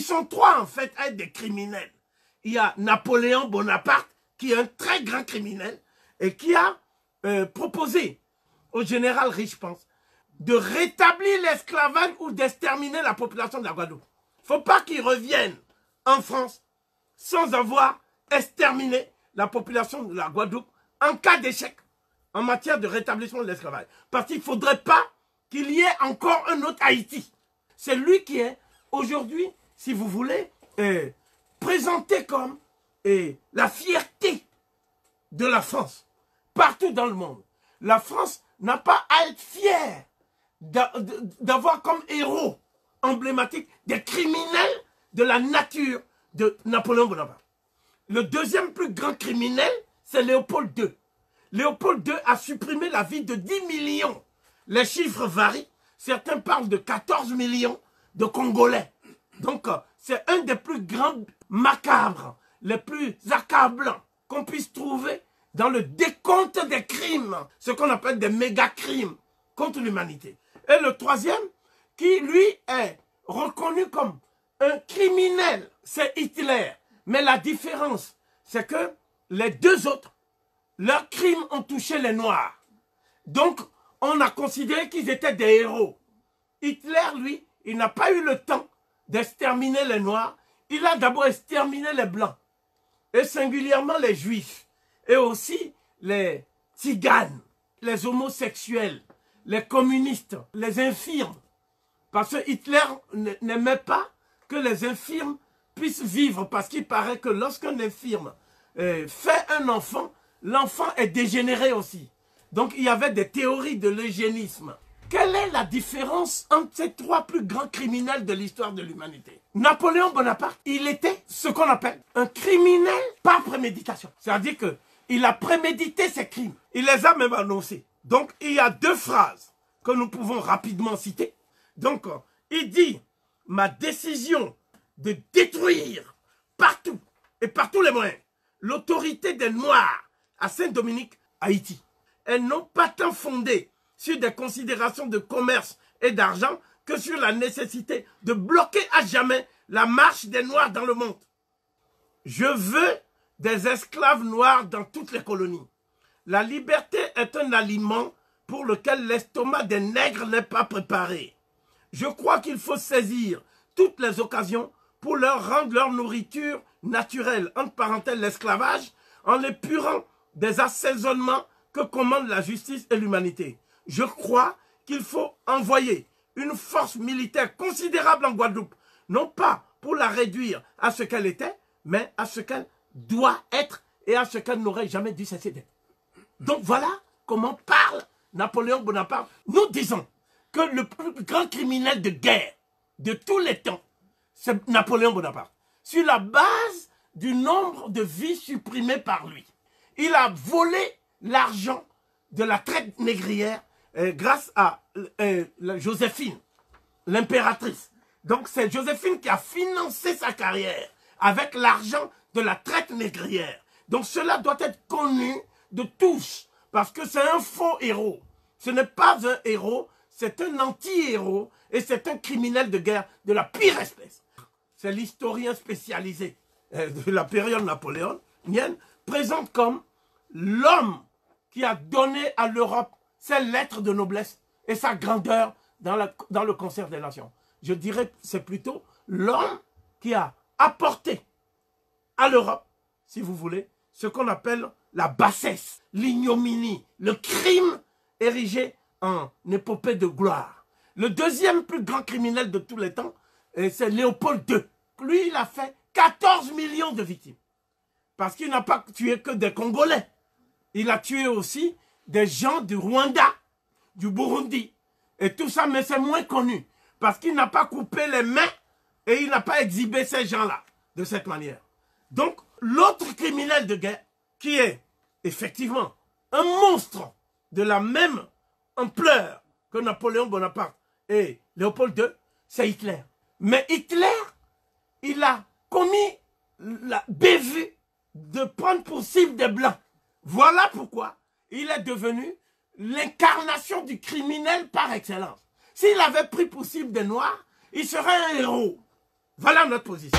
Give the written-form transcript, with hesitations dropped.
sont trois en fait à être des criminels. Il y a Napoléon Bonaparte, qui est un très grand criminel, et qui a proposé au général Riche, je pense, de rétablir l'esclavage ou d'exterminer la population de la Guadeloupe. Il ne faut pas qu'ils reviennent en France sans avoir exterminé la population de la Guadeloupe en cas d'échec en matière de rétablissement de l'esclavage. Parce qu'il ne faudrait pas qu'il y ait encore un autre Haïti. C'est lui qui est aujourd'hui, si vous voulez, présenté comme la fierté de la France partout dans le monde. La France n'a pas à être fière d'avoir comme héros emblématique des criminels de la nature de Napoléon Bonaparte. Le deuxième plus grand criminel, c'est Léopold II. Léopold II a supprimé la vie de 10 millions. Les chiffres varient. Certains parlent de 14 millions de Congolais. Donc, c'est un des plus grands macabres, les plus accablants qu'on puisse trouver dans le décompte des crimes, ce qu'on appelle des méga-crimes contre l'humanité. Et le troisième, qui lui est reconnu comme un criminel, c'est Hitler. Mais la différence, c'est que les deux autres, leurs crimes ont touché les Noirs. Donc, on a considéré qu'ils étaient des héros. Hitler, lui, il n'a pas eu le temps d'exterminer les Noirs. Il a d'abord exterminé les Blancs, et singulièrement les Juifs, et aussi les Tziganes, les homosexuels, les communistes, les infirmes. Parce que Hitler n'aimait pas que les infirmes puissent vivre, parce qu'il paraît que lorsqu'un infirme fait un enfant, l'enfant est dégénéré aussi. Donc il y avait des théories de l'eugénisme. Quelle est la différence entre ces trois plus grands criminels de l'histoire de l'humanité? Napoléon Bonaparte, il était ce qu'on appelle un criminel par préméditation. C'est-à-dire qu'il a prémédité ses crimes. Il les a même annoncés. Donc il y a deux phrases que nous pouvons rapidement citer. Donc il dit « Ma décision de détruire partout et par tous les moyens l'autorité des Noirs à Saint-Dominique, Haïti. Elles n'ont pas tant fondé sur des considérations de commerce et d'argent que sur la nécessité de bloquer à jamais la marche des Noirs dans le monde. Je veux des esclaves noirs dans toutes les colonies. La liberté est un aliment pour lequel l'estomac des nègres n'est pas préparé. Je crois qu'il faut saisir toutes les occasions pour leur rendre leur nourriture naturelle, entre parenthèses l'esclavage, en l'épurant des assaisonnements que commandent la justice et l'humanité. Je crois qu'il faut envoyer une force militaire considérable en Guadeloupe, non pas pour la réduire à ce qu'elle était, mais à ce qu'elle doit être et à ce qu'elle n'aurait jamais dû cesser d'être. Donc voilà comment parle Napoléon Bonaparte. Nous disons que le plus grand criminel de guerre de tous les temps, c'est Napoléon Bonaparte. Sur la base du nombre de vies supprimées par lui. Il a volé l'argent de la traite négrière grâce à Joséphine, l'impératrice. Donc c'est Joséphine qui a financé sa carrière avec l'argent de la traite négrière. Donc cela doit être connu de tous, parce que c'est un faux héros. Ce n'est pas un héros, c'est un anti-héros et c'est un criminel de guerre de la pire espèce. C'est l'historien spécialisé de la période napoléonienne, présente comme l'homme qui a donné à l'Europe ses lettres de noblesse et sa grandeur dans le concert des nations. Je dirais que c'est plutôt l'homme qui a apporté à l'Europe, si vous voulez, ce qu'on appelle la bassesse, l'ignominie, le crime érigé en épopée de gloire. Le deuxième plus grand criminel de tous les temps, c'est Léopold II. Lui, il a fait 14 millions de victimes. Parce qu'il n'a pas tué que des Congolais. Il a tué aussi des gens du Rwanda, du Burundi. Et tout ça, mais c'est moins connu. Parce qu'il n'a pas coupé les mains et il n'a pas exhibé ces gens-là de cette manière. Donc, l'autre criminel de guerre, qui est effectivement un monstre de la même ampleur que Napoléon Bonaparte et Léopold II, c'est Hitler. Mais Hitler, il a commis la bévue de prendre pour cible des Blancs. Voilà pourquoi il est devenu l'incarnation du criminel par excellence. S'il avait pris pour cible des Noirs, il serait un héros. Voilà notre position.